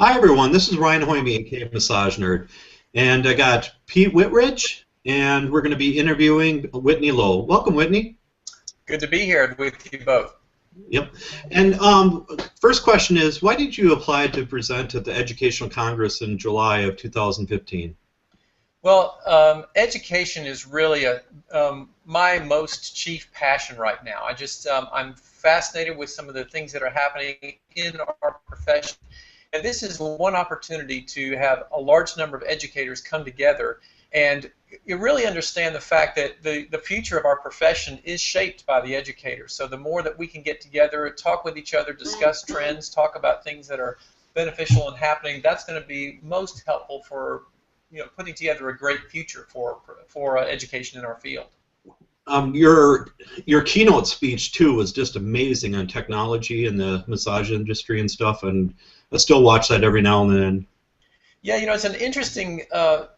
Hi everyone, this is Ryan Hoyme, aka Massage Nerd, and I got Pete Whitridge, and we're going to be interviewing Whitney Lowe. Welcome, Whitney. Good to be here with you both. Yep. And first question is, why did you apply to present at the Educational Congress in July of 2015? Well, education is really my most chief passion right now. I'm fascinated with some of the things that are happening in our profession. And this is one opportunity to have a large number of educators come together and you really understand the fact that the future of our profession is shaped by the educators. So the more that we can get together, talk with each other, discuss trends, talk about things that are beneficial and happening, that's going to be most helpful for putting together a great future for education in our field. Your keynote speech too was just amazing on technology and the massage industry and stuff, and I still watch that every now and then. Yeah, it's an interesting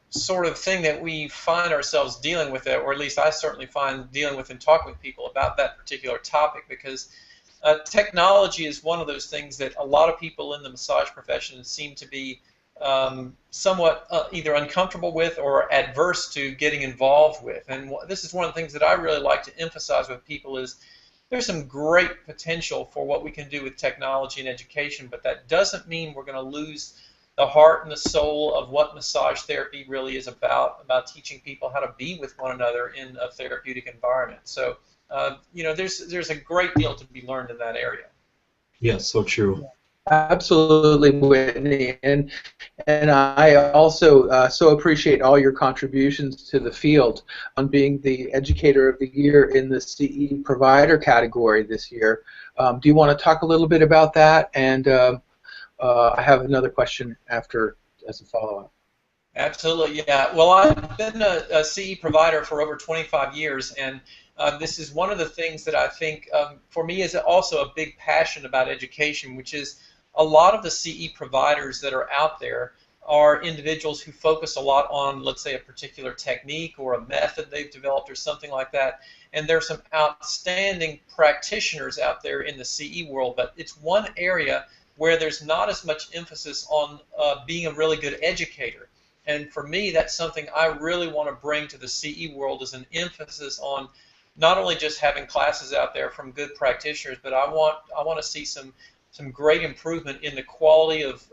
sort of thing that we find ourselves dealing with, or at least I certainly find dealing with and talking with people about that particular topic, because technology is one of those things that a lot of people in the massage profession seem to be somewhat either uncomfortable with or adverse to getting involved with. And this is one of the things that I really like to emphasize with people is there's some great potential for what we can do with technology and education, but that doesn't mean we're going to lose the heart and the soul of what massage therapy really is about teaching people how to be with one another in a therapeutic environment. So, there's a great deal to be learned in that area. Yes, so true. Absolutely, Whitney, and I also so appreciate all your contributions to the field on being the Educator of the Year in the CE Provider category this year. Do you want to talk a little bit about that? And I have another question after as a follow-up. Absolutely, yeah. Well, I've been a CE provider for over 25 years, and this is one of the things that I think for me is also a big passion about education, which is a lot of the CE providers that are out there are individuals who focus a lot on, let's say, a particular technique or a method they've developed or something like that. And there's some outstanding practitioners out there in the CE world, but it's one area where there's not as much emphasis on being a really good educator. And for me, that's something I really want to bring to the CE world, is an emphasis on not only just having classes out there from good practitioners, but I want to see some great improvement in the quality of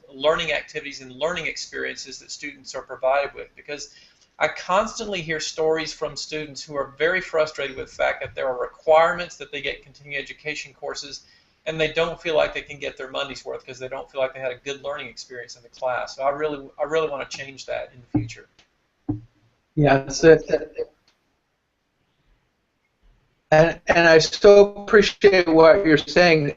learning activities and learning experiences that students are provided with. Because I constantly hear stories from students who are very frustrated with the fact that there are requirements that they get continuing education courses, and they don't feel like they can get their money's worth because they don't feel like they had a good learning experience in the class. So I really want to change that in the future. Yeah, and I so appreciate what you're saying.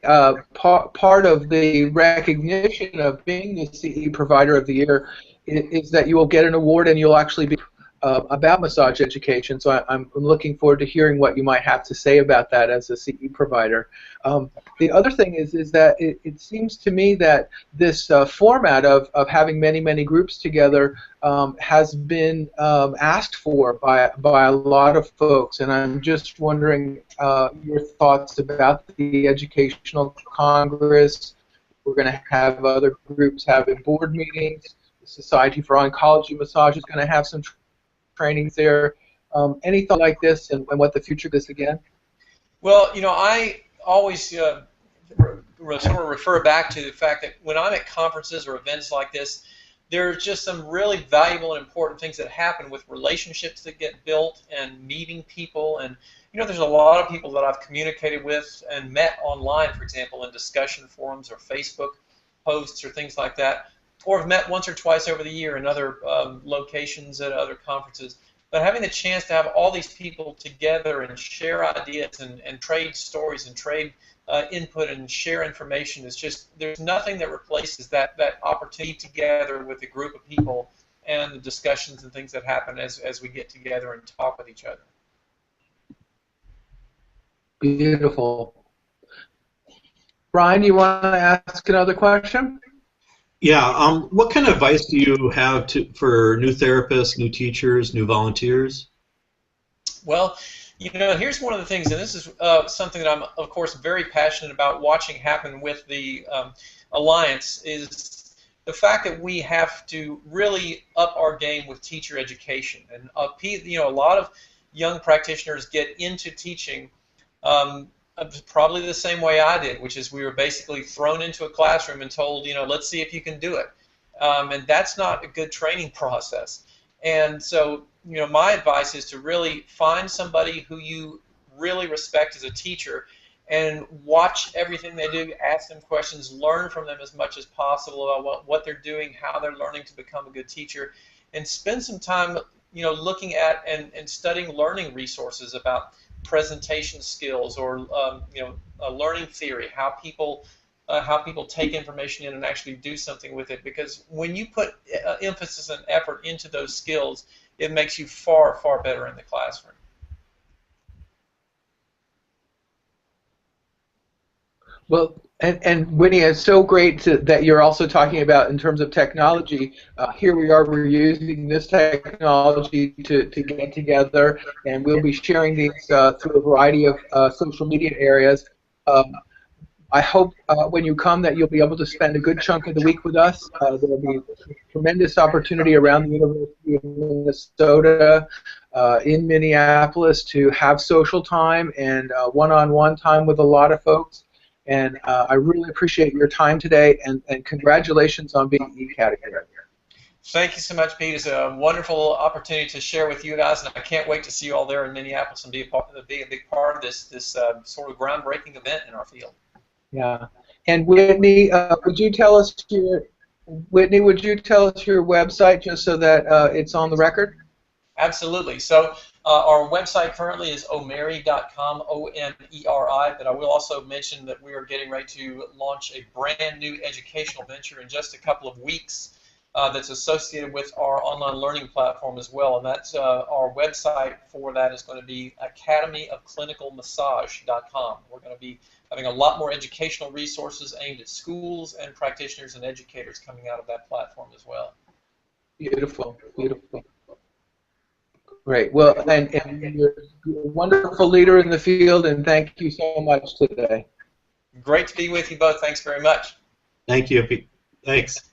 Part of the recognition of being the CE Provider of the Year is that you will get an award and you'll actually be about massage education. So I'm looking forward to hearing what you might have to say about that as a CE provider. The other thing is that it seems to me that this format of having many groups together has been asked for by a lot of folks, and I'm just wondering your thoughts about the Educational Congress. We're going to have other groups having board meetings. The Society for Oncology Massage is going to have some trainings there. Any thought like this and what the future is again? Well, I always sort of refer back to the fact that when I'm at conferences or events like this, there's just some really valuable and important things that happen with relationships that get built and meeting people. And there's a lot of people that I've communicated with and met online, for example, in discussion forums or Facebook posts or things like that, or have met once or twice over the year in other locations at other conferences. But having the chance to have all these people together and share ideas and trade stories and trade input and share information is just, there's nothing that replaces that opportunity together with a group of people and the discussions and things that happen as we get together and talk with each other. Beautiful. Brian, you want to ask another question? Yeah. What kind of advice do you have for new therapists, new teachers, new volunteers? Well, here's one of the things, and this is something that I'm, of course, very passionate about watching happen with the Alliance, is the fact that we have to really up our game with teacher education. And a lot of young practitioners get into teaching probably the same way I did, which is we were basically thrown into a classroom and told, let's see if you can do it. And that's not a good training process. And so, my advice is to really find somebody who you really respect as a teacher and watch everything they do, ask them questions, learn from them as much as possible about what they're doing, how they're learning to become a good teacher, and spend some time, looking at and studying learning resources about presentation skills or, learning theory, how people take information in and actually do something with it. Because when you put emphasis and effort into those skills, it makes you far, far better in the classroom. Well, and Whitney, it's so great that you're also talking about in terms of technology. Here we are, we're using this technology to get together, and we'll be sharing these through a variety of social media areas. I hope when you come that you'll be able to spend a good chunk of the week with us. There will be tremendous opportunity around the University of Minnesota, in Minneapolis, to have social time and one-on-one time with a lot of folks. And I really appreciate your time today, and congratulations on being E-category. Thank you so much, Pete. It's a wonderful opportunity to share with you guys, and I can't wait to see you all there in Minneapolis and be a big part of this sort of groundbreaking event in our field. Yeah. And Whitney, would you tell us your website just so that it's on the record? Absolutely. So our website currently is omeri.com, O-M-E-R-I, but I will also mention that we are getting ready to launch a brand new educational venture in just a couple of weeks that's associated with our online learning platform as well. And that's our website for that is going to be academyofclinicalmassage.com. We're going to be having a lot more educational resources aimed at schools and practitioners and educators coming out of that platform as well. Beautiful, beautiful. Great. Well, and you're a wonderful leader in the field, and thank you so much today. Great to be with you both. Thanks very much. Thank you. Thanks.